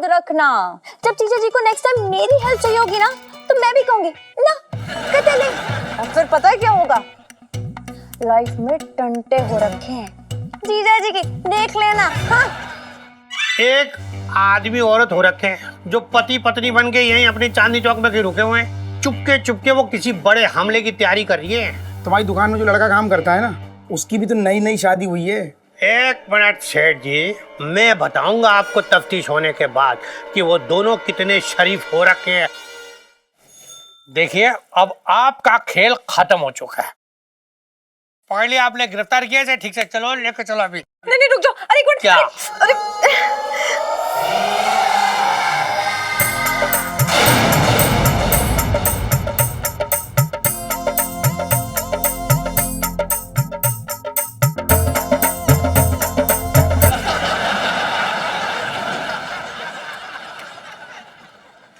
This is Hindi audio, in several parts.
याद रखना, जब जीजा जी को नेक्स्ट टाइम मेरी हेल्प चाहिए होगी ना तो मैं भी कहूंगी ना कहते नहीं। और फिर पता है क्या होगा, लाइफ में टंटे हो रखे हैं जीजा जी की, देख लेना। हाँ, एक आदमी औरत हो रखे हैं जो पति पत्नी बन के यहीं अपनी चांदनी चौक में कहीं रुके हुए हैं। चुपके चुपके वो किसी बड़े हमले की तैयारी कर रही है। तुम्हारी दुकान में जो लड़का काम करता है ना, उसकी भी तो नई नई शादी हुई है। एक मिनट सेठ जी, मैं बताऊंगा आपको तफ्तीश होने के बाद कि वो दोनों कितने शरीफ हो रखे हैं। देखिए, अब आपका खेल खत्म हो चुका है। पहले आपने गिरफ्तार किया है, ठीक से चलो, लेके चलो अभी। नहीं रुक जाओ, अरे गुड क्या? अरे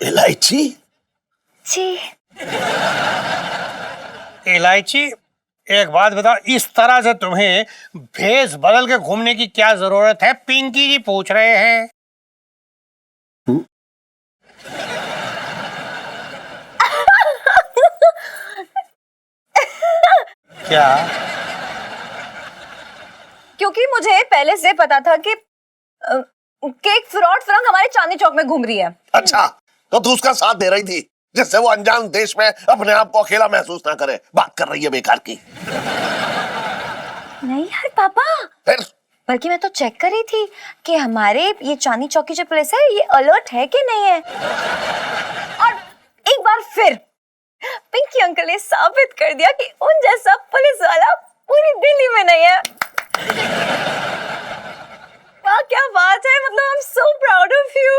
इलायची जी, इलायची, एक बात बताओ, इस तरह से तुम्हें भेष बदल के घूमने की क्या जरूरत है? पिंकी जी पूछ रहे हैं। क्या? क्योंकि मुझे पहले से पता था कि एक फ्रॉड फिल्म हमारे चांदनी चौक में घूम रही है। अच्छा, तो तू उसका साथ दे रही थी जिससे वो अनजान देश में अपने आप को अकेला महसूस ना करे। बात कर रही है बेकार की। नहीं यार पापा, फिर बल्कि मैं तो चेक कर रही थी कि हमारे ये चांदनी चौक की जो पुलिस है ये अलर्ट है कि नहीं है। और एक बार फिर पिंकी अंकल ने साबित कर दिया कि उन जैसा पुलिस वाला पूरी दिल्ली में नहीं है। वाह क्या बात है, मतलब I am so proud of you.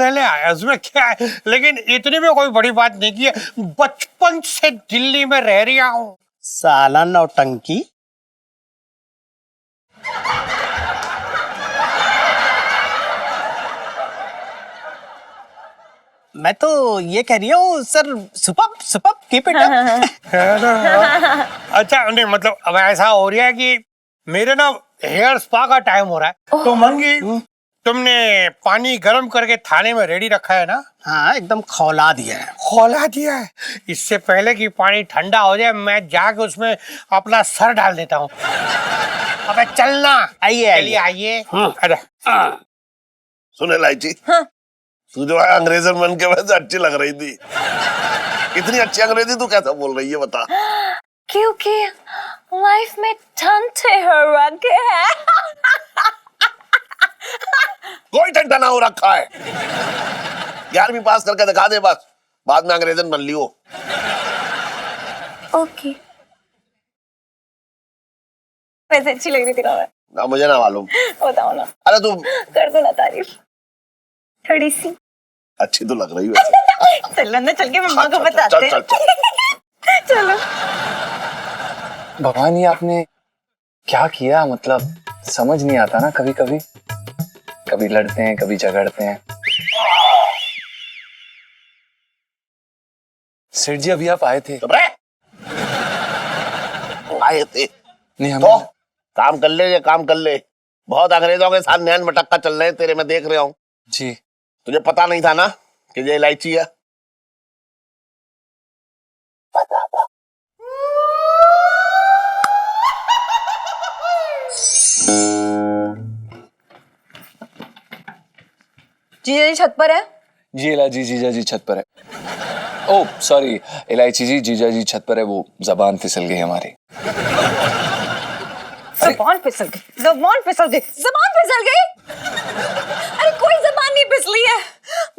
नहीं, उसमें क्या है, लेकिन इतनी भी कोई बड़ी बात नहीं की है। बचपन से दिल्ली में रह रहा हूँ। साला नौटंकी। मैं तो ये कह रही हूँ sir, super super keep it up. अच्छा, नहीं मतलब अब ऐसा हो रहा है कि मेरे ना हेयर स्पा का टाइम हो रहा है। तो मंगी, तुमने पानी गर्म करके थाने में रेडी रखा है ना? हाँ, एकदम खौला दिया है। खौला दिया है। इससे पहले कि पानी ठंडा हो जाए मैं जाके उसमें अपना सर डाल देता हूँ। अबे चलना। आइए आइए। अरे सुन इलायची, तू जो है अंग्रेजन बन के वैसे अच्छी लग रही थी। इतनी अच्छी अंग्रेजी तू कैसे बोल रही है बता? क्योंकि लाइफ में टंटे हो रखे हैं। कोई टंटा ना हो रखा है। 11वीं पास करके दिखा दे बस, बाद में अंग्रेजन बन लियो। ओके, वैसे अच्छी लग रही थी ना मैं? ना मुझे ना मालूम। बताओ ना। अरे तू कर दो ना तारीफ थोड़ी सी। अच्छी तो लग रही है। चलो ना, चल के मम्मा को बताते चल, हैं। चल, चल। चलो। भगवान, ये आपने क्या किया? मतलब समझ नहीं आता ना, कभी कभी कभी लड़ते हैं, कभी झगड़ते हैं। सेठ जी, अभी आप आए थे? आए थे नहीं, हम तो काम कर ले, ये काम कर ले। बहुत अंग्रेजों के साथ नैन मटक्का चल रहे हैं तेरे, मैं देख रहा हूँ। जी। तुझे पता नहीं था ना कि ये इलायची है? पता था। जीजा जी छत पर है? जी इलायची जीजा जी छत पर है। ओह सॉरी, इलायची जी जीजा जी छत पर है, वो जबान फिसल गई हमारी। जबान फिसल गई, जबान फिसल गई, जबान फिसल गई। अरे कोई जबान नहीं फिसली है,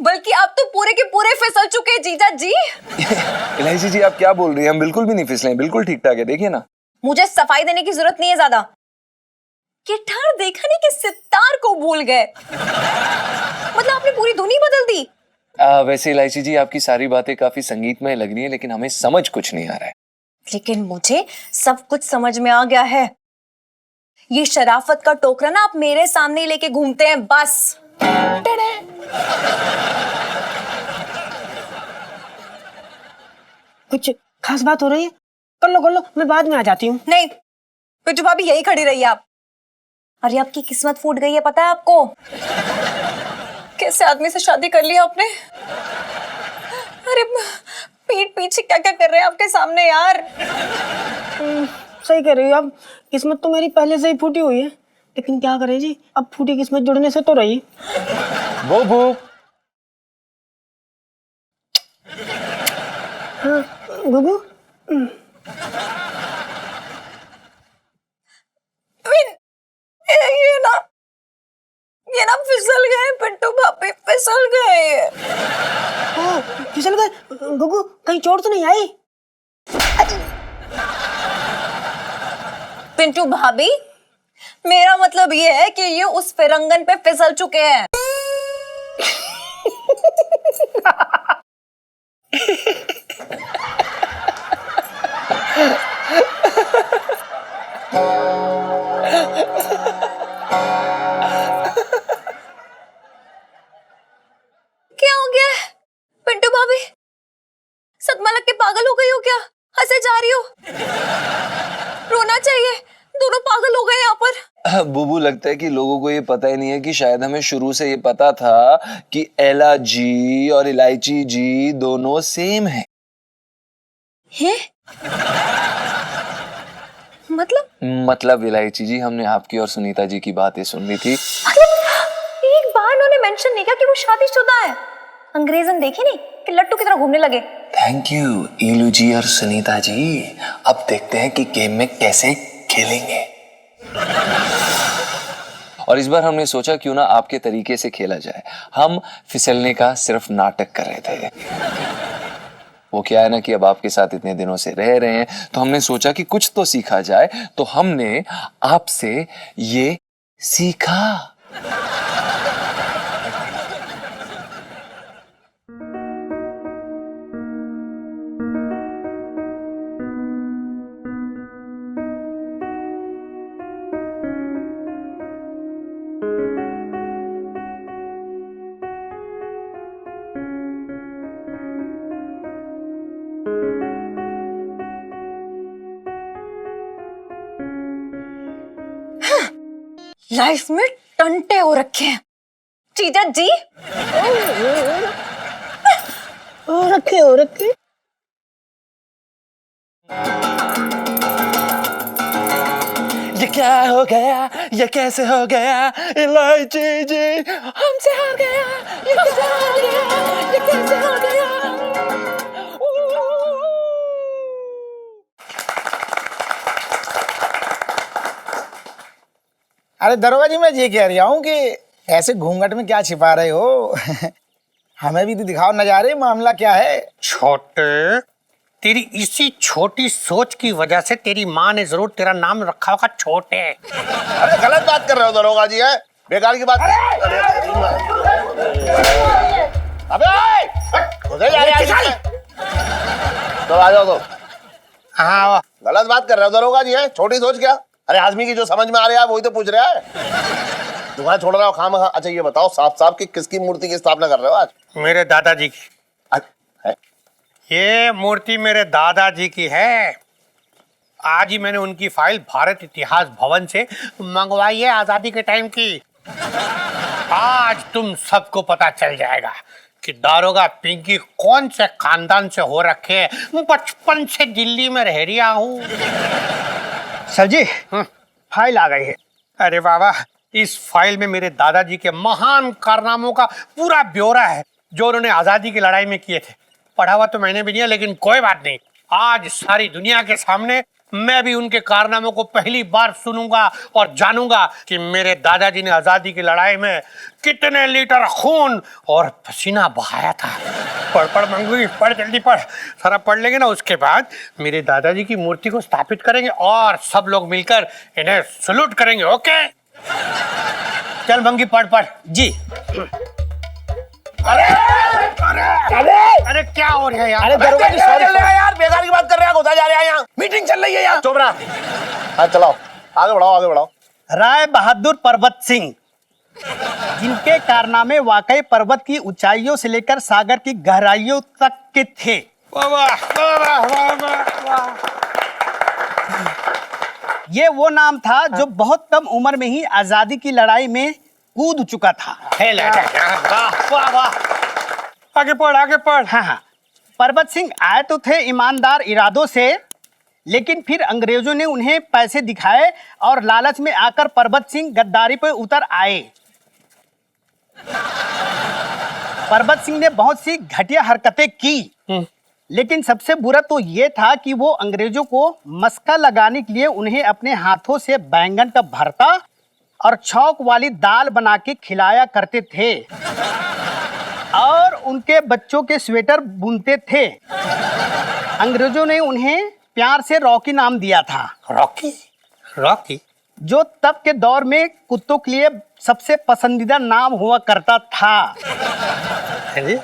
बल्कि आप तो पूरे के पूरे फिसल चुके हैं जीजा जी। इलायची जी, आप क्या बोल रही हैं? हम बिल्कुल भी नहीं फिसले हैं, बिल्कुल ठीक ठाक है, देखिए ना। मुझे सफाई देने की जरूरत नहीं है ज्यादा। गिटार देखा नहीं कि सितार को भूल गए। मतलब आपने पूरी धुन ही बदल दी। वैसे इलायची जी, आपकी सारी बातें काफी संगीतमय लग रही है, लेकिन हमें समझ कुछ नहीं आ रहा है। लेकिन मुझे सब कुछ समझ में आ गया है। ये शराफत का टोकरा ना आप मेरे सामने ही लेके घूमते हैं बस। कुछ खास बात हो रही है? कर लो, मैं बाद में आ जाती हूँ। नहीं, पिट्टू भाभी यही खड़ी रही आप। अरे आपकी किस्मत फूट गई है, पता है आपको? कि कैसे आदमी से शादी कर लिया आपने? अरे पीठ पीछे क्या क्या कर रहे हैं आपके सामने यार। सही कह रही हो आप, किस्मत तो मेरी पहले से ही फूटी हुई है, लेकिन क्या करें जी, अब फूटी किस्मत जुड़ने से तो रही। बुबू हाँ गुगू, ये ना फिसल गए पिंटू भाभी, फिसल गए। हाँ फिसल गए। गुगू कहीं चोट तो नहीं आई? पिंटू भाभी, मेरा मतलब ये है कि ये उस फिरंगन पे फिसल चुके हैं। क्या हो गया है पिंटू भाभी? सदमा लग के पागल हो गई हो क्या? हंसे जा रही हो? रोना चाहिए, दोनों पागल हो गए यहाँ पर। बुबू लगता है कि लोगों को ये पता ही नहीं है कि शायद हमें शुरू से ये पता था कि एला जी और इलायची जी दोनों सेम है। मतलब इलायची जी, हमने आपकी और सुनीता जी की बातें सुन ली थी। एक बार उन्होंने मेंशन नहीं किया कि वो शादीशुदा है। अंग्रेजन देखे नहीं कि लट्टू की तरह घूमने लगे। थैंक यू ईलू जी और सुनीता जी। अब देखते हैं कि गेम में कैसे खेलेंगे। और इस बार हमने सोचा क्यों ना आपके तरीके से खेला जाए। हम फिसलने का सिर्फ नाटक कर रहे थे। वो क्या है ना कि अब आपके साथ इतने दिनों से रह रहे हैं तो हमने सोचा कि कुछ तो सीखा जाए, तो हमने आपसे ये सीखा। लाइफ में टंटे हो रखे हैं जीजा जी। रखे हो रखे। ये क्या हो गया, ये कैसे हो गया, इलायची जी हमसे हार गया, ये कैसे हो गया, ये कैसे हो गया। अरे दरोगा जी, मैं ये कह रहा हूँ कि ऐसे घूंघट में क्या छिपा रहे हो? हमें भी तो दिखाओ नजारे, मामला क्या है? छोटे, तेरी इसी छोटी सोच की वजह से तेरी माँ ने जरूर तेरा नाम रखा होगा छोटे। अरे गलत बात कर रहे हो दरोगा जी, है बेकार की बात। अबे उधर जा रहे हैं, तो आ जाओ। तो हाँ गलत बात कर रहे हो दरोगा जी, है छोटी सोच क्या? अरे आदमी की जो समझ में आ रहा है वही तो पूछ रहा है। तुम्हारा छोड़ रहा हो खाम। अच्छा ये बताओ साफ साफ कि किसकी मूर्ति की स्थापना कर रहे हो आज? मेरे दादाजी की है? ये मूर्ति मेरे दादाजी की है। आज ही मैंने उनकी फाइल भारत इतिहास भवन से मंगवाई है, आजादी के टाइम की। आज तुम सबको पता चल जाएगा कि दारोगा पिंकी कौन से खानदान से हो रखे हैं। बचपन से दिल्ली में रह रहा हूँ। सर जी फाइल आ गई है। अरे बाबा, इस फाइल में मेरे दादाजी के महान कारनामों का पूरा ब्यौरा है जो उन्होंने आजादी की लड़ाई में किए थे। पढ़ा हुआ तो मैंने भी नहीं है, लेकिन कोई बात नहीं, आज सारी दुनिया के सामने मैं भी उनके कारनामों को पहली बार सुनूंगा और जानूंगा कि मेरे दादाजी ने आजादी की लड़ाई में कितने लीटर खून और पसीना बहाया था। पढ़ मंगू, पढ़ जल्दी पढ़। सारा पढ़ लेंगे ना, उसके बाद मेरे दादाजी की मूर्ति को स्थापित करेंगे और सब लोग मिलकर इन्हें सैल्यूट करेंगे। ओके चल मंगी, पढ़ जी। अरे क्या हो रहा है यार? अरे दरोगा जी सॉरी यार, बेकार की बात कर रहे हैं, घुसा जा रहे हैं यहाँ। मीटिंग चल रही है यहाँ। चुप रहा। हाँ चलाओ, आगे बढ़ाओ। राय बहादुर पर्वत सिंह, जिनके कारनामे वाकई पर्वत की ऊंचाइयों से लेकर सागर की गहराइयों तक के थे। वाह वाह वाह वाह वाह। ये वो नाम था जो बहुत कम उम्र में ही आजादी की लड़ाई में कूद चुका था। खेल है वाह वाह वाह। आगे पढ़ आगे पढ़। हाँ हाँ, परबत सिंह आए तो थे ईमानदार इरादों से, लेकिन फिर अंग्रेजों ने उन्हें पैसे दिखाए और लालच में आकर परबत सिंह गद्दारी पर उतर आए। परबत सिंह ने बहुत सी घटिया हरकतें की, लेकिन सबसे बुरा तो ये था कि वो अंग्रेजों को मस्का लगाने के लिए उन्हें अपने हाथों से बैंगन का भरता और छौंक वाली दाल बना के खिलाया करते थे और उनके बच्चों के स्वेटर बुनते थे। अंग्रेजों ने उन्हें प्यार से रॉकी नाम दिया था, रॉकी रॉकी जो तब के दौर में कुत्तों के लिए सबसे पसंदीदा नाम हुआ करता था। अरे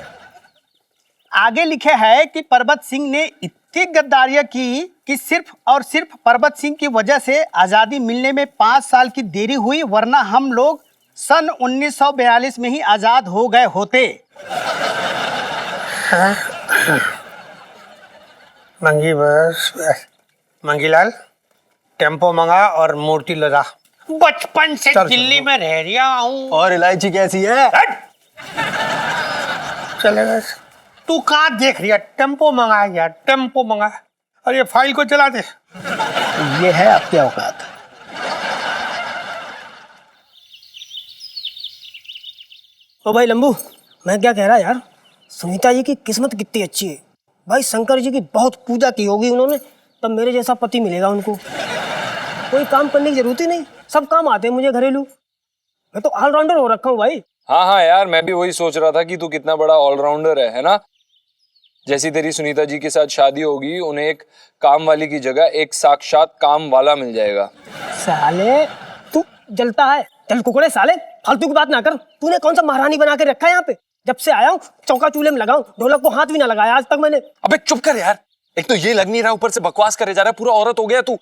आगे लिखे है कि परबत सिंह ने इतनी गद्दारियां की कि सिर्फ और सिर्फ परबत सिंह की वजह से आज़ादी मिलने में 5 साल की देरी हुई, वरना हम लोग सन 1942 में ही आज़ाद हो गए होते। मंगी बस मंगीलाल टेम्पो मंगा और मूर्ति लगा। बचपन से दिल्ली में रह रहा हूँ। और इलायची कैसी है? चलेगा। तू कहाँ देख रही है? टेम्पो मंगा यार, टेम्पो मंगा। और ये फाइल को चला दे। ये है आपकी औकात। ओ भाई लंबू, मैं क्या कह रहा यार, सुनीता जी की किस्मत कितनी अच्छी है भाई। शंकर जी की बहुत पूजा की होगी उन्होंने, तब मेरे जैसा पति मिलेगा उनको। कोई काम करने की जरूरत ही नहीं, सब काम आते हैं मुझे घरेलू। मैं तो ऑलराउंडर हो रखा हूँ भाई। हाँ हाँ यार, मैं भी वही सोच रहा था कि तू कितना बड़ा ऑलराउंडर है ना। जैसी तेरी सुनीता जी के साथ शादी होगी, उन्हें एक काम वाली की जगह एक साक्षात काम वाला मिल जाएगा। साले तू जलता है, चल कुकड़े साले, फालतू की बात ना कर। तूने कौन सा महारानी बना के रखा है यहाँ पे? जब से आया हूँ चौका चूल्हे में लगाऊं, ढोलक को हाथ भी ना लगाया आज तक मैंने। अबे चुप कर यार, एक तो ये लग नहीं रहा, ऊपर से बकवास करे जा रहा है, पूरा औरत हो गया तू।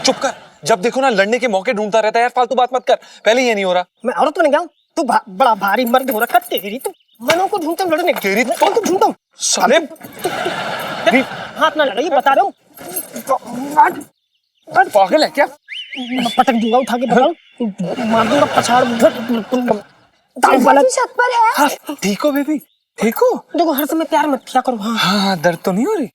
चुप कर, जब देखो ना लड़ने के मौके ढूंढता रहता है यार, फालतू बात मत कर। पहले ये नहीं हो रहा। मैं औरत बन गया हूँ? तू बड़ा भारी मर्द हो रखा तेरी तो। मनों को ढूंढता हूँ लड़ने, तेरी तो ढूंढता हूँ साले। हाथ ना लगाइए, बता रहा हूँ। पागल है क्या? पटक दूंगा उठा के, बताऊँ मार दूंगा पछाड़। छत पर है। हाँ, ठीक हो बेबी, ठीक हो? देखो हर समय प्यार मत किया करो। हाँ हाँ हाँ, दर्द तो नहीं हो रही?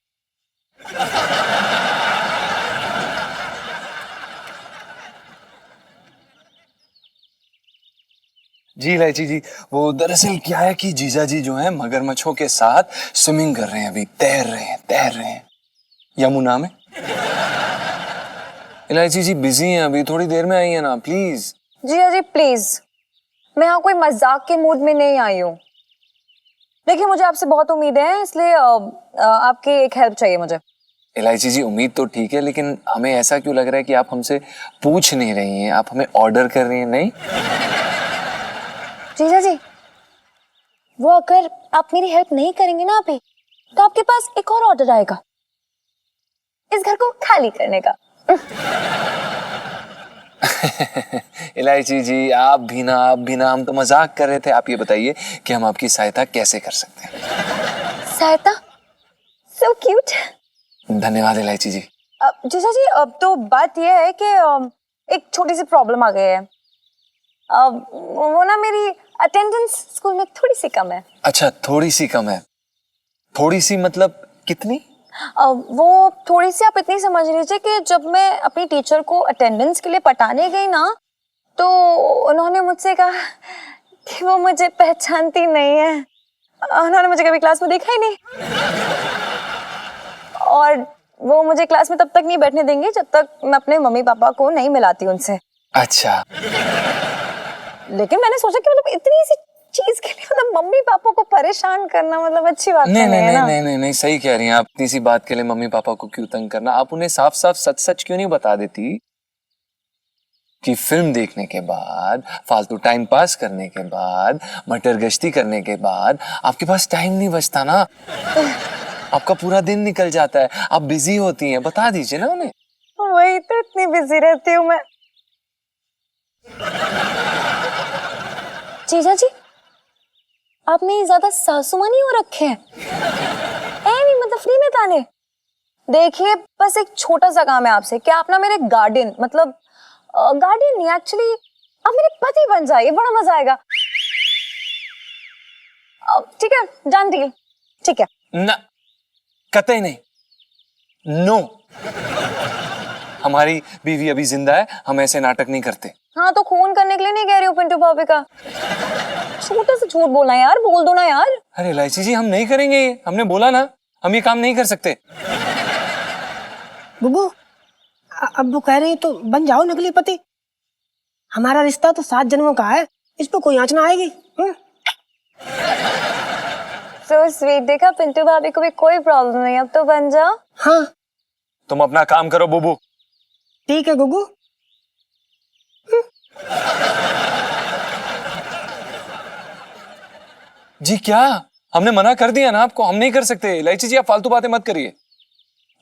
जी इलायची जी, वो दरअसल क्या है कि जीजा जी जो है मगरमच्छों के साथ स्विमिंग कर रहे हैं, अभी तैर रहे हैं यमुना में। इलायची जी बिजी हैं अभी, थोड़ी देर में आइए ना प्लीज। जी प्लीज, मैं यहाँ कोई मजाक के मूड में नहीं आई हूँ। देखिए मुझे आपसे बहुत उम्मीद है, इसलिए आपकी एक हेल्प चाहिए मुझे। इलायची जी उम्मीद तो ठीक है, लेकिन हमें ऐसा क्यों लग रहा है कि आप हमसे पूछ नहीं रही हैं, आप हमें ऑर्डर कर रही हैं? नहीं जीजा जी, वो अगर आप मेरी हेल्प नहीं करेंगे ना अभी, तो आपके पास एक और ऑर्डर आएगा, इस घर को खाली करने का। इलायची जी आप भी ना, हम तो मजाक कर रहे थे। आप ये बताइए कि हम आपकी सहायता कैसे कर सकते हैं? सहायता? So cute. धन्यवाद इलायची जी। जीजा जी, अब तो बात यह है कि एक छोटी सी प्रॉब्लम आ गई है। वो ना मेरी अटेंडेंस स्कूल में थोड़ी सी कम है। अच्छा, थोड़ी सी कम है? थोड़ी सी मतलब कितनी? वो थोड़ी सी आप इतनी समझ लीजिए कि जब मैं अपनी टीचर को अटेंडेंस के लिए पटाने गई ना, तो उन्होंने मुझसे कहा कि वो मुझे पहचानती नहीं है। उन्होंने मुझे कभी क्लास में देखा ही नहीं, और वो मुझे क्लास में तब तक नहीं बैठने देंगे जब तक मैं अपने मम्मी पापा को नहीं मिलाती उनसे। अच्छा। लेकिन मैंने सोचा कि मतलब इतनी सी चीज के लिए मतलब मम्मी पापा को परेशान करना मतलब अच्छी बात नहीं है ना। नहीं, सही कह रही हैं आप। इतनी सी बात के लिए मम्मी पापा को क्यों तंग करना? आप उन्हें साफ साफ सच क्यों नहीं बता देती कि फिल्म देखने के बाद, फालतू टाइम पास करने के बाद, मटर गश्ती करने के बाद आपके पास टाइम नहीं बचता ना, आपका पूरा दिन निकल जाता है, आप बिजी होती हैं। बता दीजिए ना उन्हें। वही तो, इतनी बिजी रहती हूँ मैं। जीजा जी, आप मेरी ज्यादा सासुमा नहीं हो रखे हैं। नहीं मतलब फ्री में ताने। देखिए बस एक छोटा सा काम है आपसे कि आप ना मेरे गार्डन, मतलब गार्डन नहीं एक्चुअली, अब मेरे पति बन जाइए, बड़ा मजा आएगा। ठीक है, डन डील। ठीक है ना, कतई नहीं, नो। हमारी बीवी अभी जिंदा है, हम ऐसे नाटक नहीं करते। हाँ तो खून करने के लिए नहीं कह रही हूँ पिंटू भाभी का, छोटा सा झूठ बोलना यार, बोल दो ना यार। अरे इलायची जी, हम नहीं करेंगे ये, हमने बोला ना, हम ये काम नहीं कर सकते। बुबू अब वो कह रही है तो बन जाओ नकली पति। हमारा रिश्ता तो 7 जन्मों का है, इस पे कोई आँच ना आएगी। So sweet, देखा पिंटू भाभी को भी कोई प्रॉब्लम नहीं, अब तो बन जाओ। हाँ तुम अपना काम करो बुबू। ठीक है गुगू। जी क्या? हमने मना कर दिया ना आपको, हम नहीं कर सकते। इलायची जी आप फालतू बातें मत करिए।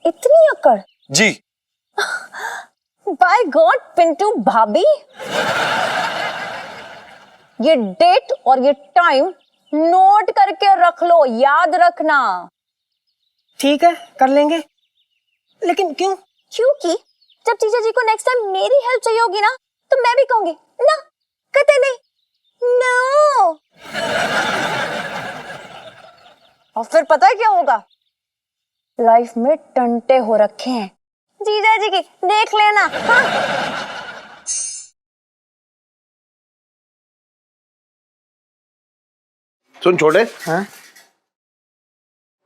इतनी अकड़? जी। बाय गॉड पिंटू भाभी, ये डेट और ये टाइम नोट करके रख लो, याद रखना। ठीक है कर लेंगे, लेकिन क्यों? क्योंकि जब जीजा जी को नेक्स्ट टाइम मेरी हेल्प चाहिए होगी ना, तो मैं भी कहूंगी ना, कहते नहीं नो। और फिर पता है क्या होगा? लाइफ में टंटे हो रखे हैं जीजा जी की, देख लेना। हाँ? सुन छोटे, हाँ?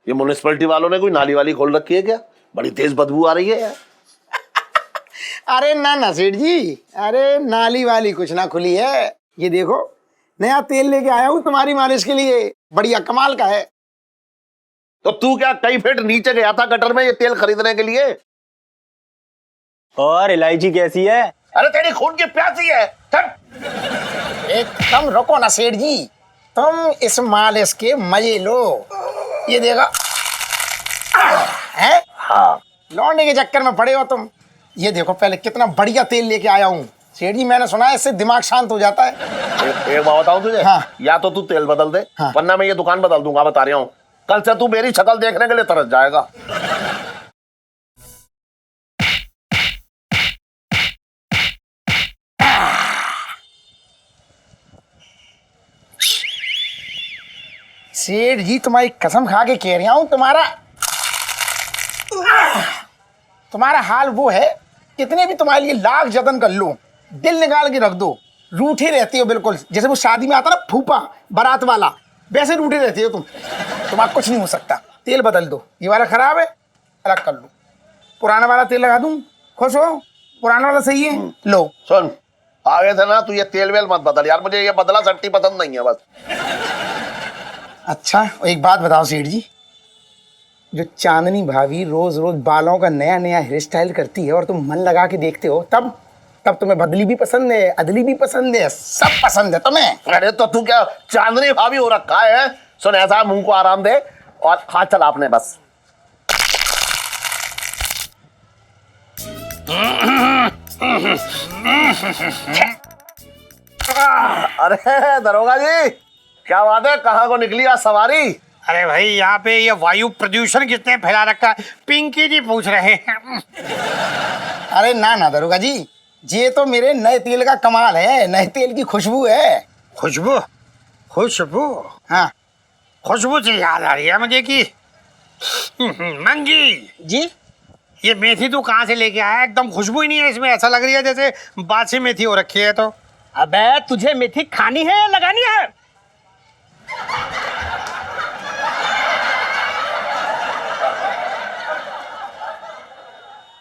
ये म्युनिसिपैलिटी वालों ने कोई नाली वाली खोल रखी है क्या? बड़ी तेज बदबू आ रही है यार। अरे ना ना सेठ जी, अरे नाली वाली कुछ ना खुली है। ये देखो नया तेल लेके आया हूँ तुम्हारी मालिश के लिए, बढ़िया कमाल का है। तो तू क्या कई फीट नीचे गया था गटर में ये तेल खरीदने के लिए? और इलायची कैसी है? अरे तेरी खून की प्यासी है। एकदम रुको ना सेठ जी, तुम इस मालिश के मजे लो। ये देखो है, लौंडे के चक्कर में पड़े हो तुम। ये देखो पहले कितना बढ़िया तेल लेके आया हूँ सेठ जी, मैंने सुना है इससे दिमाग शांत हो जाता है। एक बात बताऊं तुझे, हाँ। या तो तू तेल बदल दे, हाँ। वरना मैं ये दुकान बदल दूंगा, बता रहा हूँ। कल से तू मेरी शक्ल देखने के लिए तरस जाएगा। सेठ जी तुम्हारी कसम खा के कह रहा हूँ, तुम्हारा हाल वो है, कितने भी तुम्हारे लिए लाख जतन कर लो, दिल निकाल के रख दो, रूठे रहती हो बिल्कुल। जैसे वो शादी में आता ना फूफा बारात वाला, वैसे रूठे रहती हो तुम। तुम्हारा कुछ नहीं हो सकता। तेल बदल दो, ये वाला खराब है, अलग कर लो, पुराना वाला तेल लगा दूं, खुश हो? पुराना वाला सही है, लो। सुन, आगे से ना तू ये तेल वेल मत बदल यार, मुझे ये बदला सट्टी पसंद नहीं है बस। अच्छा एक बात बताओ सेठ जी, जो चांदनी भाभी रोज रोज बालों का नया नया हेयर स्टाइल करती है और तुम मन लगा के देखते हो, तब तुम्हें बदली भी पसंद है, अदली भी पसंद है, सब पसंद है तुम्हें। अरे तो तू क्या चांदनी भाभी हो रखा है? सुन, ऐसा मुंह को आराम दे और हाथ चला आपने बस। अरे दरोगा जी, क्या बात है, कहाँ को निकली आज सवारी? अरे भाई यहाँ पे ये वायु प्रदूषण किसने फैला रखा है? पिंकी जी पूछ रहे हैं। अरे ना ना दरोगा जी, ये तो मेरे नए तेल का कमाल है, नए तेल की खुशबू है। खुशबू? खुशबू? हाँ खुशबू से याद आ रही है मुझे कि मंगी जी ये मेथी तू कहाँ से लेके आया? एकदम खुशबू ही नहीं है इसमें, ऐसा लग रही है जैसे बासी मेथी हो रखी है। तो अबे तुझे मेथी खानी है या लगानी है?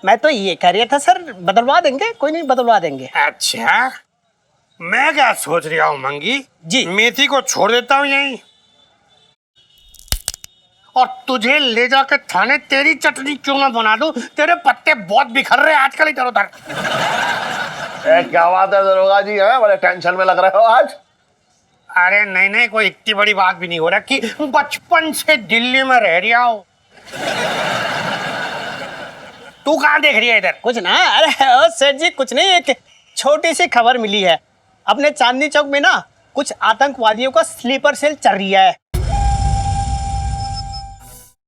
मैं तो ये कह रहा था सर, बदलवा देंगे, कोई नहीं बदलवा देंगे। अच्छा, मैं क्या सोच रहा हूँ मंगी जी। मेथी को छोड़ देता हूँ यहीं और तुझे ले जाकर थाने तेरी चटनी क्यों ना बना दूं? तेरे पत्ते बहुत बिखर रहे हैं आजकल इधर उधर। क्या बात है दरोगा जी, है बड़े टेंशन में लग रहे हो आज? अरे नहीं नहीं, कोई इतनी बड़ी बात भी नहीं हो रखी, बचपन से दिल्ली में रह रहा हूँ। तू कहाँ देख रही है इधर? कुछ ना, अरे ओ सेठ जी कुछ नहीं, एक छोटी सी खबर मिली है। अपने चांदनी चौक में ना कुछ आतंकवादियों का स्लीपर सेल चल रही है।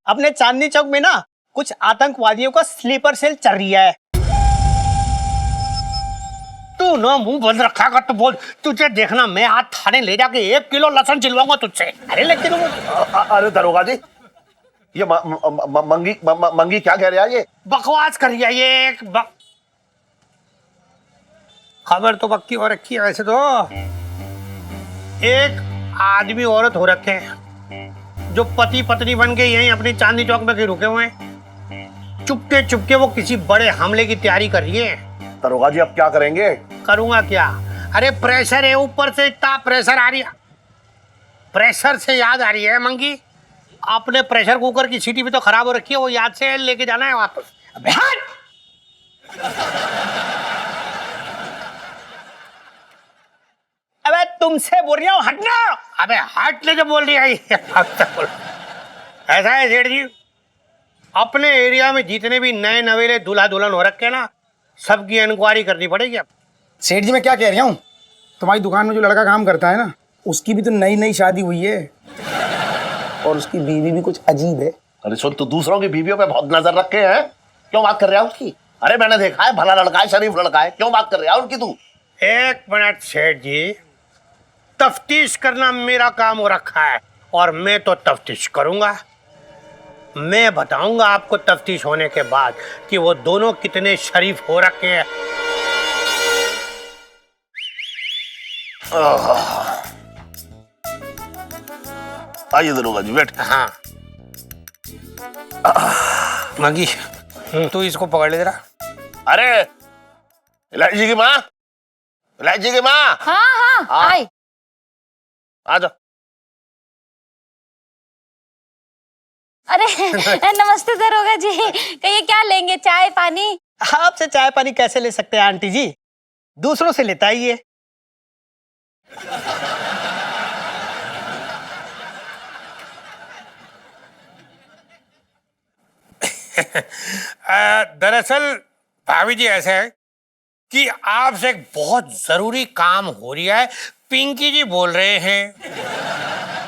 अपने चांदनी चौक में ना कुछ आतंकवादियों का स्लीपर सेल चल रही है। तू ना मुंह बंद रखा कर, तो बोल। तुझे देखना, मैं आज थाने ले जाके 1 किलो लहसुन चिलवाऊंगा तुझसे। अरे लेकिन अरे दरोगा जी, ये मंगी क्या कह रहा है? ये बकवास कर रही है ये खबर तो पक्की हो रखी है वैसे तो। एक आदमी औरत हो रखे हैं जो पति पत्नी बन के यहीं अपनी चांदनी चौक में रुके हुए हैं। चुपके चुपके वो किसी बड़े हमले की तैयारी कर रही है। दरोगा जी, अब क्या करेंगे? करूंगा क्या? अरे प्रेशर है, ऊपर से इतना प्रेशर आ रही है। प्रेशर से याद आ रही है मंगी, आपने प्रेशर कुकर की सीटी भी तो खराब हो रखी है, वो याद से लेके जाना है वापस। अबे हट! अबे तुमसे बोल रही हूँ, हटना। अबे हट ले जो बोल रही है। ऐसा है सेठ जी, अपने एरिया में जितने भी नए नवेले दूल्हा दुल्हन हो रखे ना, सबकी इंक्वायरी करनी पड़ेगी अब। सेठ जी मैं क्या कह रहा हूँ, तुम्हारी दुकान में जो लड़का काम करता है ना, उसकी भी तो नई नई शादी हुई है और उसकी बीवी भी कुछ अजीब है। अरे सुन, तू दूसरों की बीवियों पे बहुत नजर रखे हैं, क्यों बात कर रहा है उसकी? अरे मैंने देखा है, भला लड़का है, शरीफ लड़का है, क्यों बात कर रहा है उनकी तू? 1 मिनट सेठ जी, तफ्तीश करना मेरा काम हो रखा है और मैं तो तफ्तीश करूंगा। मैं बताऊंगा आपको तफ्तीश होने के बाद कि वो दोनों कितने शरीफ हो रखे हैं। आइए दरोगा जी, बैठ। हाँ मंगी, तू इसको पकड़ ले जरा। अरे इलायची की माँ, इलायची की माँ, हाँ हाँ आई। आ जा। अरे नमस्ते दरोगा जी, कहिए क्या लेंगे, चाय पानी? आपसे चाय पानी कैसे ले सकते हैं आंटी जी, दूसरों से लेता ही है। दरअसल भाभी जी ऐसा है कि आपसे एक बहुत जरूरी काम हो रही है। पिंकी जी बोल रहे हैं।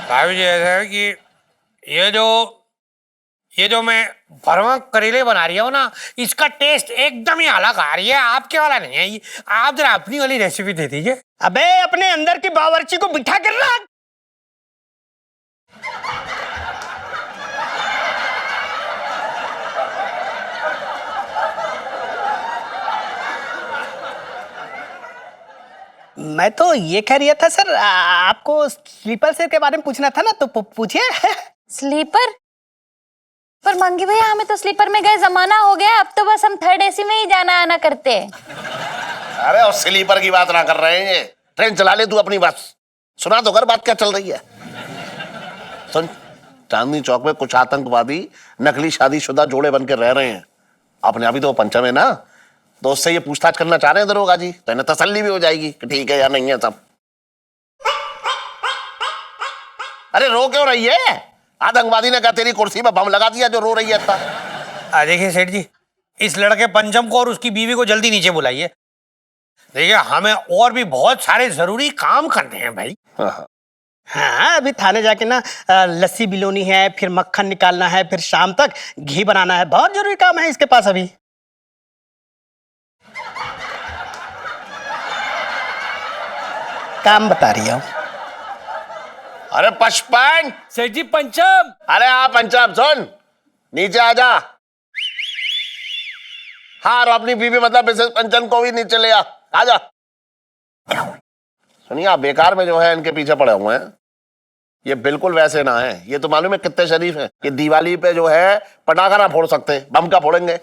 भाभी जी ऐसा है कि ये जो मैं भरवा करेले बना रही हूँ ना, इसका टेस्ट एकदम ही अलग आ रही है, आपके वाला नहीं है। आप जरा अपनी वाली रेसिपी दे दीजिए। अबे अपने अंदर की बावर्ची को बिठा कर रख। मैं तो ये कह रहा था सर, आपको स्लीपर सेल के बारे में पूछना था ना, तो पूछिए। स्लीपर? पर मंगी भैया, हमें तो स्लीपर में गए जमाना हो गया, अब तो बस हम 3rd AC में ही जाना आना करते हैं। अरे और स्लीपर की बात ना कर रहे हैं, ये ट्रेन चला ले तू अपनी बस। सुना तो कर बात क्या चल रही है। सुन, चांदनी चौक में कुछ आतंकवादी नकली शादीशुदा जोड़े बन के रह रहे हैं। अपने अभी तो पंचम है ना, तो उससे ये पूछताछ करना चाह रहे हैं दरोगा जी, तो इन्हें तसल्ली भी हो जाएगी कि ठीक है या नहीं है सब। अरे रो क्यों रही है? आतंकवादी ने कहा तेरी कुर्सी में बम लगा दिया जो रो रही है इतना। देखिए सेठ जी, इस लड़के पंचम को और उसकी बीवी को जल्दी नीचे बुलाइए। देखिए हमें और भी बहुत सारे जरूरी काम करने हैं भाई। हाँ, अभी थाने जाके ना लस्सी बिलोनी है, फिर मक्खन निकालना है, फिर शाम तक घी बनाना है, बहुत जरूरी काम है इसके पास अभी। काम बता रही हूँ। अरे पचपन सेठ जी पंचम। अरे हाँ पंचम, सुन नीचे आ जा। हाँ, और अपनी बीवी मतलब मिसेस पंचम को भी नीचे ले आ जा। सुनिए, आप बेकार में जो है इनके पीछे पड़े हुए हैं। ये बिल्कुल वैसे ना है, ये तो मालूम है कितने शरीफ हैं। ये दिवाली पे जो है पटाखा ना फोड़ सकते, बम का फोड़ेंगे।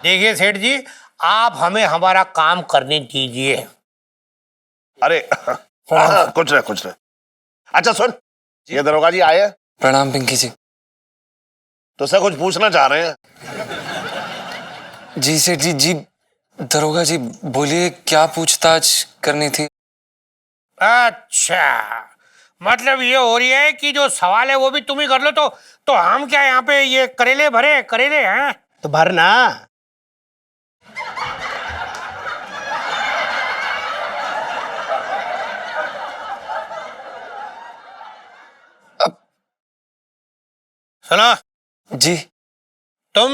देखिए सेठ जी, आप हमें हमारा काम करने दीजिए। अरे कुछ नहीं। अच्छा सुन, ये दरोगा जी आए हैं, प्रणाम पिंकी जी। तो उससे कुछ पूछना चाह रहे हैं। जी सेठ जी, जी दरोगा जी बोलिए, क्या पूछताछ करनी थी? अच्छा, मतलब ये हो रही है कि जो सवाल है वो भी तुम ही कर लो, तो हम क्या यहाँ पे ये करेले भरे करेले हैं? तो भरना। सुना जी। तुम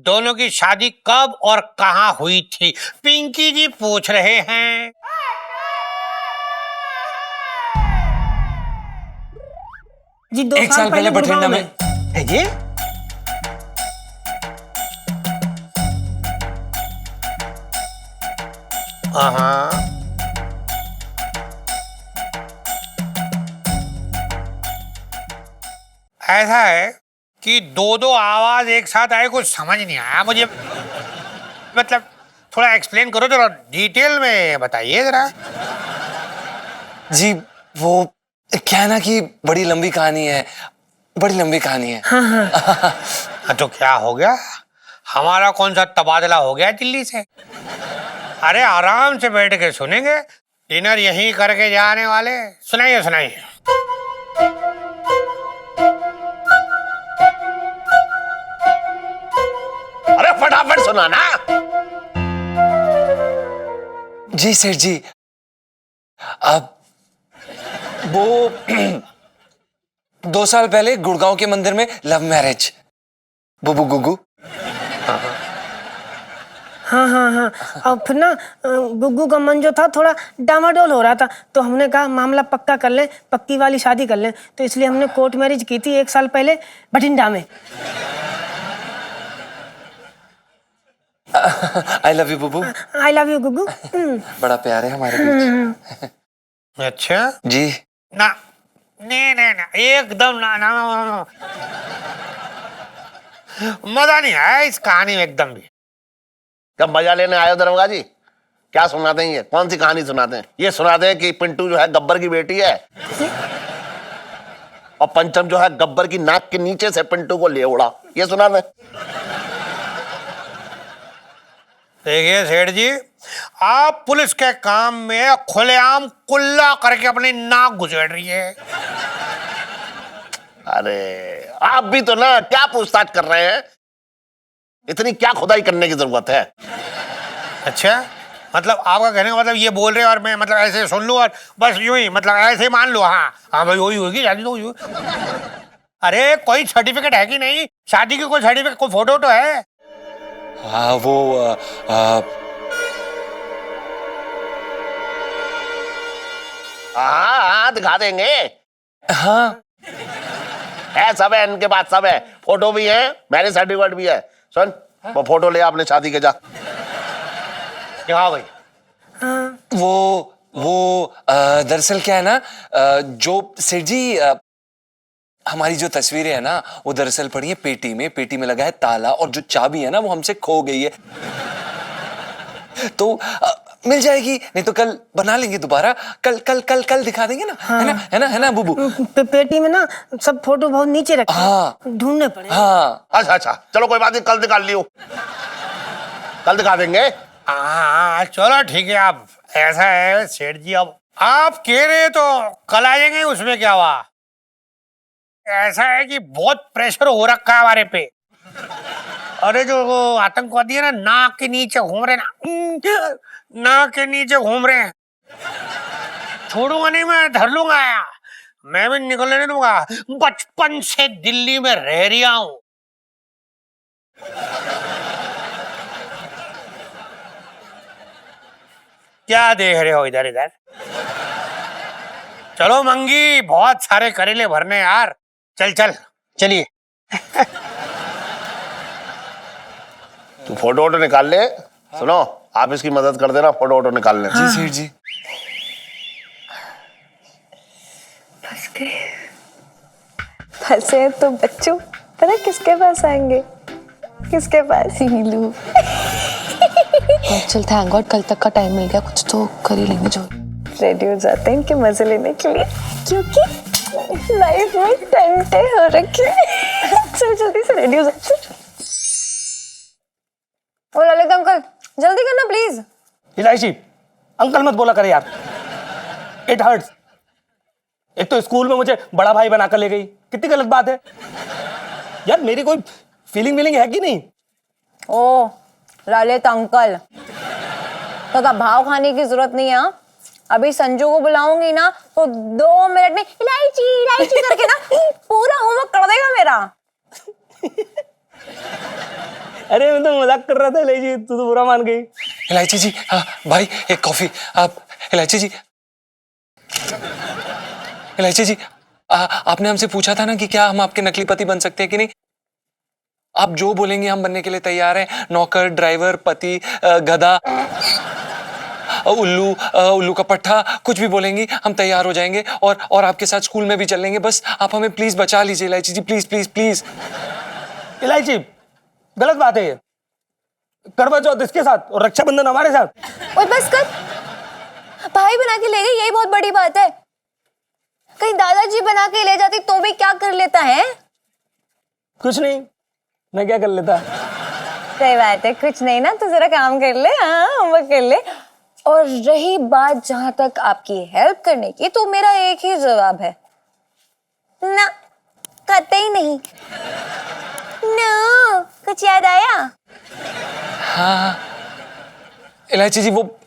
दोनों की शादी कब और कहाँ हुई थी? पिंकी जी पूछ रहे हैं। जी 2 1 साल पहले गुड़गांव बठिंडा में है ये। हाँ, ऐसा है कि दो दो आवाज एक साथ आए, कुछ समझ नहीं आया मुझे। मतलब थोड़ा एक्सप्लेन करो, जरा डिटेल में बताइए जरा। जी वो क्या है ना कि बड़ी लंबी कहानी है, बड़ी लंबी कहानी है। हाँ, तो क्या हो गया? हमारा कौन सा तबादला हो गया दिल्ली से? अरे आराम से बैठ के सुनेंगे, डिनर यहीं करके जाने वाले। सुनाइए सुनाइए। अरे फटाफट सुनाना। जी सेठ जी, अब वो 2 साल पहले गुड़गांव के मंदिर में लव मैरिज। बुबू गुगू। हाँ। और फिर ना गुग्गू का मन जो था थोड़ा डामाडोल हो रहा था, तो हमने कहा मामला पक्का कर लें, पक्की वाली शादी कर लें। तो इसलिए हमने कोर्ट मैरिज की थी 1 साल पहले बठिंडा में। आई लव यू बुबू। आई लव यू गुग्गू। बड़ा प्यार है हमारे बीच। अच्छा जी ना, नहीं नहीं ना, एकदम ना ना, ना। मजा नहीं आया इस कहानी में एकदम भी। कब मजा लेने आए हो दरोगा जी? क्या सुनाते हैं? ये कौन सी कहानी सुनाते हैं? ये सुनाते हैं कि पिंटू जो है गब्बर की बेटी है और पंचम जो है गब्बर की नाक के नीचे से पिंटू को ले उड़ा। ये सुनाते हैं। देखिए सेठ जी, आप पुलिस के काम में खुलेआम कुल्ला करके अपनी नाक घुसेड़ रही है। अरे आप भी तो ना क्या पूछताछ कर रहे हैं? इतनी क्या खुदाई करने की जरूरत है? अच्छा, मतलब आपका कहने का मतलब ये बोल रहे हैं और मैं मतलब ऐसे सुन लूं और बस यूं ही मतलब ऐसे मान लो? हाँ हाँ भाई, वही होगी शादी तो हुई। अरे कोई सर्टिफिकेट है कि नहीं? शादी की कोई सर्टिफिकेट, कोई फोटो तो है? हाँ वो हाँ दिखा देंगे। हाँ है, सब है इनके पास, सब है। फोटो भी है, मैरिज सर्टिफिकेट भी है। सुन, वो फोटो ले आपने शादी के, जा दिखाओ भाई। वो दरअसल क्या है ना, जो सेठ जी हमारी जो तस्वीरें है ना, वो दरअसल पड़ी है पेटी में। पेटी में लगा है ताला और जो चाबी है ना वो हमसे खो गई है। तो मिल जाएगी, नहीं तो कल बना लेंगे दोबारा। कल दिखा देंगे ना। हाँ। है ना बुबू? पेटी में ना सब फोटो बहुत नीचे रखे। हाँ। ढूंढने पड़े। हाँ अच्छा चलो कोई बात नहीं, कल निकाल लियो, कल दिखा देंगे। हाँ चलो ठीक है। आप ऐसा है सेठ जी, अब आप कह रहे तो कल आ जाएंगे, उसमें क्या हुआ? ऐसा है कि बहुत प्रेशर हो रखा है हमारे पे। अरे जो वो आतंकवादी है ना, नाक के नीचे घूम रहे ना, नाक के नीचे घूम रहे हैं। छोड़ूंगा नहीं मैं, धर लूंगा। मैं भी निकलने नहीं दूंगा। बचपन से दिल्ली में रह रहा हूं। क्या देख रहे हो इधर इधर? चलो मंगी, बहुत सारे करेले भरने यार। चलिए। तू फोटो वोटो निकाल ले। सुनो, आप इसकी मदद कर देना, फोटो वोटो निकालने। जी सेठ जी। फंसे तो बच्चों पता किसके पास आएंगे? किसके पास? नीलू। चल थैंक गॉड कल तक का टाइम मिल गया, कुछ तो कर ही लेंगे। जो रेडी हो जाते हैं इनके मजे लेने के लिए, क्योंकि लाइफ में टंटे हो रखे। चल जल्दी से रेडी हो जाते हैं। ओ ललित अंकल जल्दी करना प्लीज। इलायची अंकल मत बोला करे यार, इट हर्ट्स। एक तो स्कूल में मुझे बड़ा भाई बनाकर ले गई, कितनी गलत बात है यार। मेरी कोई फीलिंग है कि नहीं? ओ ललित अंकल, तो का भाव खाने की जरूरत नहीं है। अभी संजू को बुलाऊंगी ना तो 2 मिनट में इलायची करके ना पूरा होमवर्क कर देगा मेरा। अरे मैं तो मजाक कर रहा था इलायची, तू तो बुरा मान गई। इलायची जी, हाँ भाई एक कॉफी। आप इलायची जी, इलायची जी, आपने हमसे पूछा था ना कि क्या हम आपके नकली पति बन सकते हैं कि नहीं। आप जो बोलेंगे हम बनने के लिए तैयार हैं। नौकर, ड्राइवर, पति, गधा, उल्लू, उल्लू का पट्टा, कुछ भी बोलेंगी हम तैयार हो जाएंगे और आपके साथ स्कूल में भी चल लेंगे। बस आप हमें प्लीज बचा लीजिए इलायची जी, प्लीज प्लीज प्लीज। इलायची, गलत बात है ये। करवा चौथ इसके साथ और रक्षाबंधन हमारे साथ। ओए बस कर, भाई बना के ले गई यही बहुत बड़ी बात है। कहीं दादाजी बना के ले जाती तो भी क्या कर लेता है? कुछ नहीं, मैं क्या कर लेता। सही बात है, कुछ नहीं ना, तो जरा काम कर ले, हाँ होमवर्क कर ले। और रही बात जहां तक आपकी हेल्प करने की, तो मेरा एक ही जवाब है, ना, कतई नहीं। नो, कुछ याद आया? हाँ इलायची जी, वो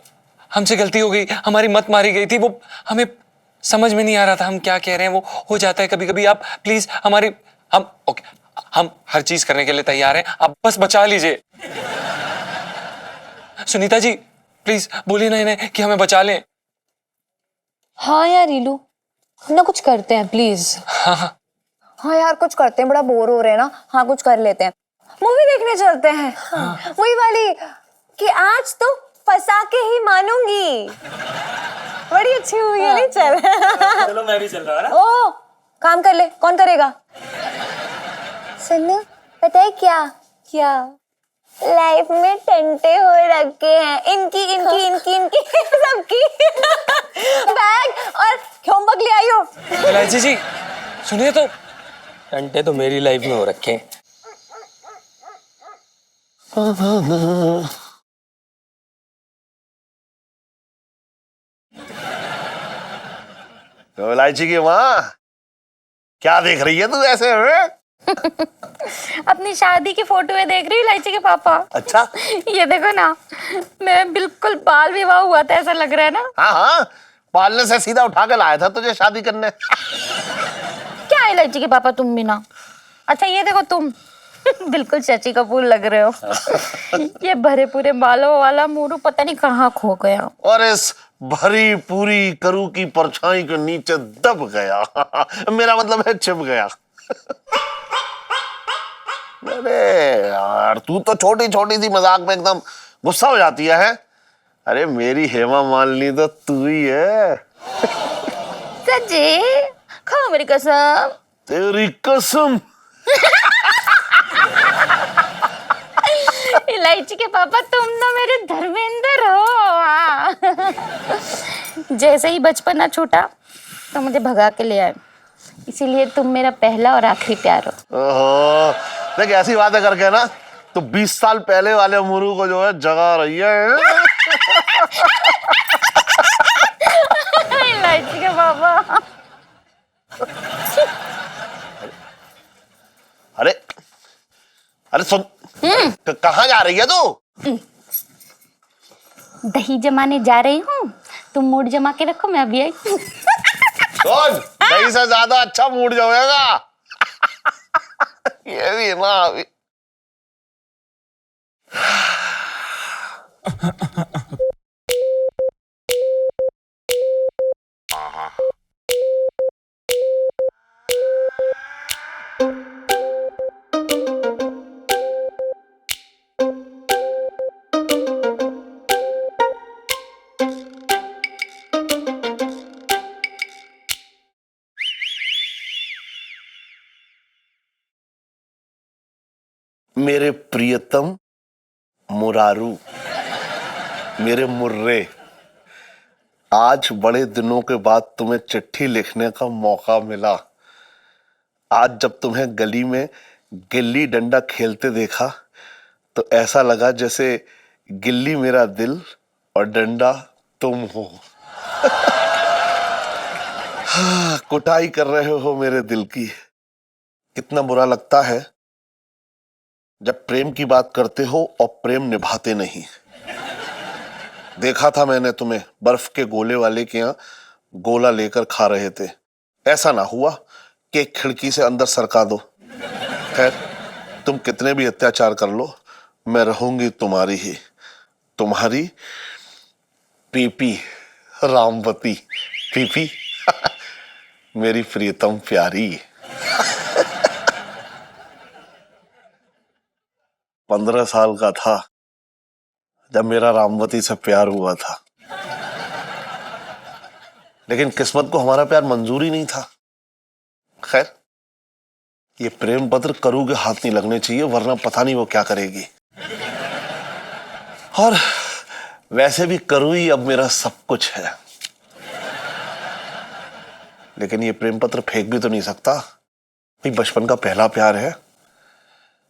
हमसे गलती हो गई, हमारी मत मारी गई थी। वो हमें समझ में नहीं आ रहा था हम क्या कह रहे हैं। वो हो जाता है कभी कभी। आप प्लीज हमारी, हम हर चीज करने के लिए तैयार हैं, आप बस बचा लीजिए। सुनीता जी प्लीज बोलिए ना इन्हें कि हमें बचा लें। हाँ यार रीलू, ना कुछ करते हैं प्लीज। हाँ यार कुछ करते हैं, बड़ा बोर हो रहे हैं ना। हाँ कुछ कर लेते हैं, मूवी देखने चलते हैं। हाँ। वही वाली कि आज तो फंसा के ही मानूंगी, बड़ी अच्छी मूवी है। नहीं चल चलो मैं भी चल रहा हूँ। ओ काम कर ले, कौन करेगा? सुनो, पता है क्या क्या लाइफ में टंटे हो रखे हैं, इनकी इनकी इनकी इनकी सबकी। बैग और होमवर्क ले आइयो। इलायची जी सुनिए तो। घंटे तो मेरी लाइफ में हो रखे हैं। तो इलायची की माँ, क्या देख रही है तू ऐसे में? अपनी शादी की फोटो देख रही हूँ इलायची के पापा। अच्छा, ये देखो ना, मैं बिल्कुल बाल विवाह हुआ था ऐसा लग रहा है ना। हाँ हाँ, पालने से सीधा उठा के लाया था तुझे शादी करने। क्या इलायची के पापा तुम भी ना। अच्छा ये देखो तुम बिल्कुल शशि कपूर लग रहे हो। ये भरे पूरे बालों वाला मोरू पता नहीं कहाँ खो गया। और इस भरी पूरी करू की परछाई के नीचे दब गया। मेरा मतलब है छिप गया। अरे यार, तू तो छोटी छोटी सी मजाक में एकदम गुस्सा हो जाती है? अरे मेरी हेमा मालिनी तो तू ही है। सच्ची? खाओ मेरी कसम। तेरी कसम। इलायची के पापा तुम तो मेरे धर्मेंद्र हो। हाँ। जैसे ही बचपना छूटा तो मुझे भगा के ले आए, इसीलिए तुम मेरा पहला और आखिरी प्यार हो। ओहो, देख ऐसी बातें करके ना तो 20 साल पहले वाले मुरू को जो है जगा रही है। इलायची के पापा। अरे अरे सुन, कहाँ जा रही है तू? दही जमाने जा रही हूँ, तुम मूड जमा के रखो, मैं अभी आई। सुन, दही से ज्यादा अच्छा मूड जाएगा। ये भी ना अभी। मेरे प्रियतम मुरारू, मेरे मुर्रे, आज बड़े दिनों के बाद तुम्हें चिट्ठी लिखने का मौका मिला। आज जब तुम्हें गली में गिल्ली डंडा खेलते देखा तो ऐसा लगा जैसे गिल्ली मेरा दिल और डंडा तुम हो। हाँ, कुटाई कर रहे हो मेरे दिल की। कितना बुरा लगता है जब प्रेम की बात करते हो और प्रेम निभाते नहीं। देखा था मैंने तुम्हें बर्फ के गोले वाले के यहाँ गोला लेकर खा रहे थे। ऐसा ना हुआ कि एक खिड़की से अंदर सरका दो। खैर, तुम कितने भी अत्याचार कर लो, मैं रहूंगी तुम्हारी ही, तुम्हारी पीपी रामवती। पीपी मेरी प्रियतम प्यारी। 15 साल का था जब मेरा रामवती से प्यार हुआ था, लेकिन किस्मत को हमारा प्यार मंजूर ही नहीं था। खैर, ये प्रेम पत्र करू के हाथ नहीं लगने चाहिए, वरना पता नहीं वो क्या करेगी। और वैसे भी करू ही अब मेरा सब कुछ है, लेकिन ये प्रेम पत्र फेंक भी तो नहीं सकता भाई। बचपन का पहला प्यार है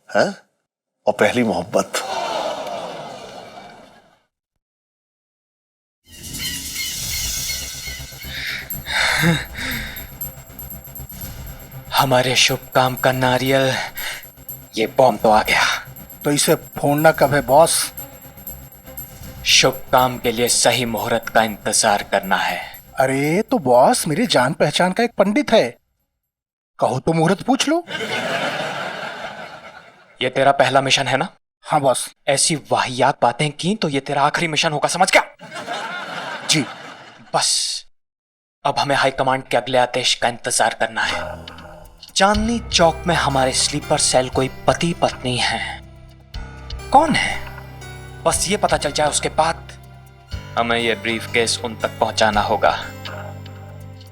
और पहली मोहब्बत। हमारे शुभ काम का नारियल, ये बॉम्ब तो आ गया। तो इसे फोड़ना कब है बॉस? शुभ काम के लिए सही मुहूर्त का इंतजार करना है। अरे तो बॉस, मेरी जान पहचान का एक पंडित है, कहो तो मुहूर्त पूछ लो। ये तेरा पहला मिशन है ना? हाँ बॉस। ऐसी वाहियात बातें की तो ये तेरा आखिरी मिशन होगा, समझ गया? जी। बस अब हमें हाईकमांड के अगले आदेश का इंतजार करना है। चांदनी चौक में हमारे स्लीपर सेल कोई पति पत्नी है, कौन है? बस ये पता चल जाए, उसके बाद हमें ये ब्रीफ केस उन तक पहुंचाना होगा।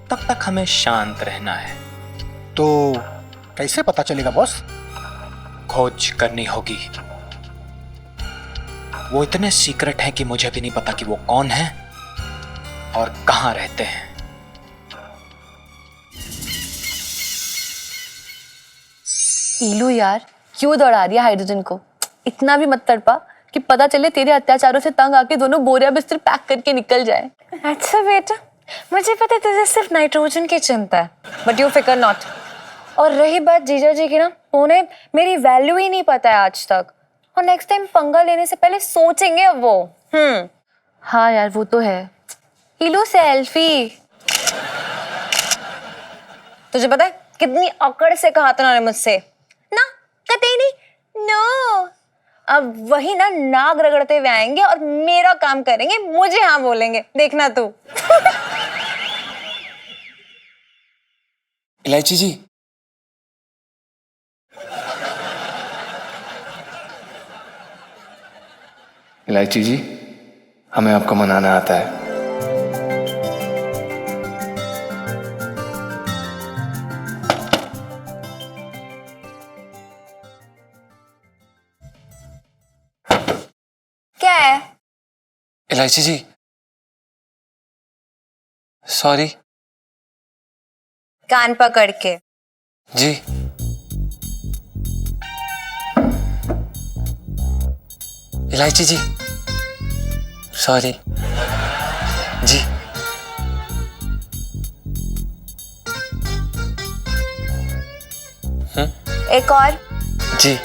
तब तक हमें शांत रहना है। तो कैसे पता चलेगा बॉस? खोज करनी होगी। वो इतने सीक्रेट हैं कि मुझे भी नहीं पता कि वो कौन है और कहां रहते हैं। पीलू यार, क्यों दौड़ा दिया हाइड्रोजन को? इतना भी मत तड़पा कि पता चले तेरे अत्याचारों से तंग आके दोनों बोरिया बिस्तर पैक करके निकल जाए। अच्छा बेटा, मुझे पता है तुझे सिर्फ नाइट्रोजन की चिंता है, बट यू फिकर नॉट। और रही बात जीजा जी की ना, उन्हें मेरी वैल्यू ही नहीं पता है आज तक, और नेक्स्ट टाइम पंगा लेने से पहले सोचेंगे अब वो। हाँ यार, वो तो है। पीलू सेल्फी। तुझे पता है कितनी अकड़ से कहा था उन्होंने मुझसे ना, कतई नहीं, नो। अब वही ना नाग रगड़ते हुए आएंगे और मेरा काम करेंगे, मुझे हाँ बोलेंगे, देखना तू। इलायची जी, इलायची जी, हमें आपको मनाना आता है। क्या है? इलायची जी, सॉरी। कान पकड़ के। जी। इलायची जी, सॉरी। जी। एक और। जी।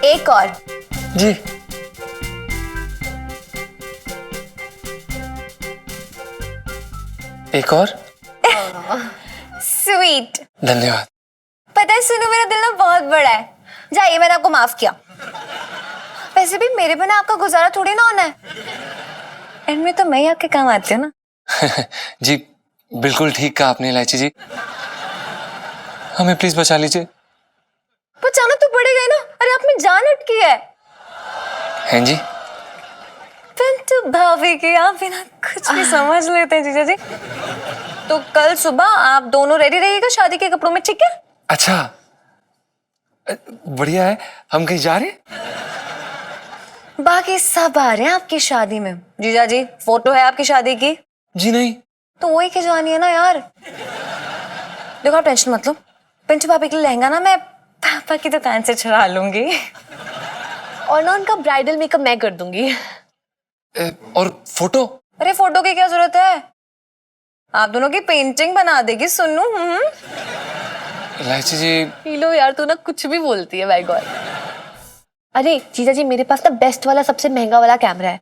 एक और। जी। एक और। स्वीट। धन्यवाद। पता है सुनो, मेरा दिल ना बहुत बड़ा है। जाइए, मैंने आपको माफ किया। वैसे भी मेरे बिना आपका गुजारा थोड़ी ना होना है, इनमें तो मैं ही आपके काम आती हूँ ना। जी बिल्कुल ठीक कहा आपने इलायची जी, हमें प्लीज बचा लीजिए। बचाना तो पड़ेगा ही ना, अरे आप में जान अटकी है। हैं जी? पिंटू भाभी की आप बिना कुछ भी समझ लेते हैं जीजा जी। तो कल सुबह आप दोनों रेडी रहिएगा शादी के कपड़ों में, ठीक है? अच्छा, बढ़िया है। हम कहीं जा रहे हैं? बाकी सब आ रहे हैं आपकी शादी में। जीजा जी, फोटो है आपकी शादी की? जी नहीं। तो वही खिंचवानी है ना यार। देखो आप टेंशन मत लो, पिंटू भाभी के लिए लहंगा ना मैं पापा की दुकान से छुड़ा लूंगी, और ना उनका ब्राइडल मेकअप मैं कर दूंगी। और फोटो? अरे फोटो की क्या जरूरत है, आप दोनों की पेंटिंग बना देगी सुन्नू। इलायची जी। पीलो यार, तू ना कुछ भी बोलती है, बाय गॉड। अरे जीजा जी, मेरे पास ना बेस्ट वाला सबसे महंगा वाला कैमरा है,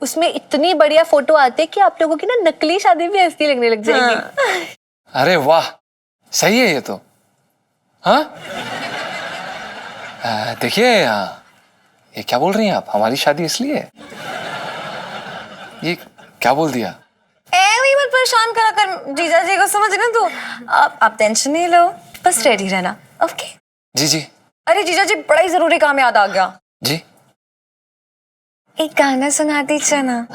उसमें इतनी बढ़िया फोटो आती है कि आप लोगों की ना नकली शादी भी ऐसी लगने लग जाएगी। अरे वाह, सही है ये तो। हाँ देखिए ये क्या बोल रही हैं आप, हमारी शादी इसलिए है? ये क्या बोल दिया? वही मत परेशान करा कर जीजा जी को, समझ ना तू। आप टेंशन नहीं लो, बस रेडी रहना। ओके जी जी अरे जीजा जी, बड़ा ही जरूरी काम याद आ गया। जी एक गाना सुना दीजिए ना।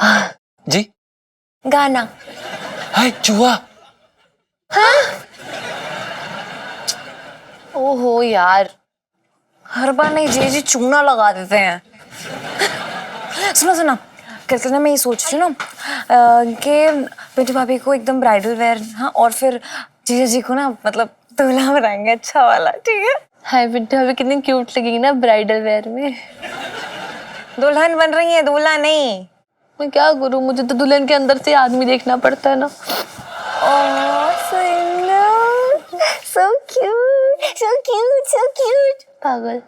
जी गाना। हाय चूहा। ओहो यार, हर बार नहीं जी चूना लगा देते हैं। सुनो सुनो, कल ना मैं ये सोच रही हूँ ना कि पिंटू भाभी को एकदम ब्राइडल वेयर, हाँ, और फिर जीजा जी को ना मतलब दूल्हा बनाएंगे अच्छा वाला, ठीक है? हाय बिट्टू, अभी कितनी क्यूट लगेगी ना ब्राइडल वेयर में। दुल्हन बन रही है, दूल्हा नहीं। मैं क्या करूँ, मुझे तो दुल्हन के अंदर से आदमी देखना पड़ता है ना। So cute, so cute, so cute. पागल।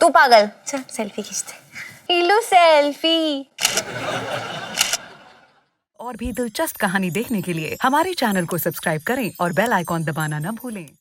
तू पागल। चल सेल्फी खींचते। लो सेल्फी। और भी दिलचस्प कहानी देखने के लिए हमारे चैनल को सब्सक्राइब करें और बेल आइकॉन दबाना न भूलें।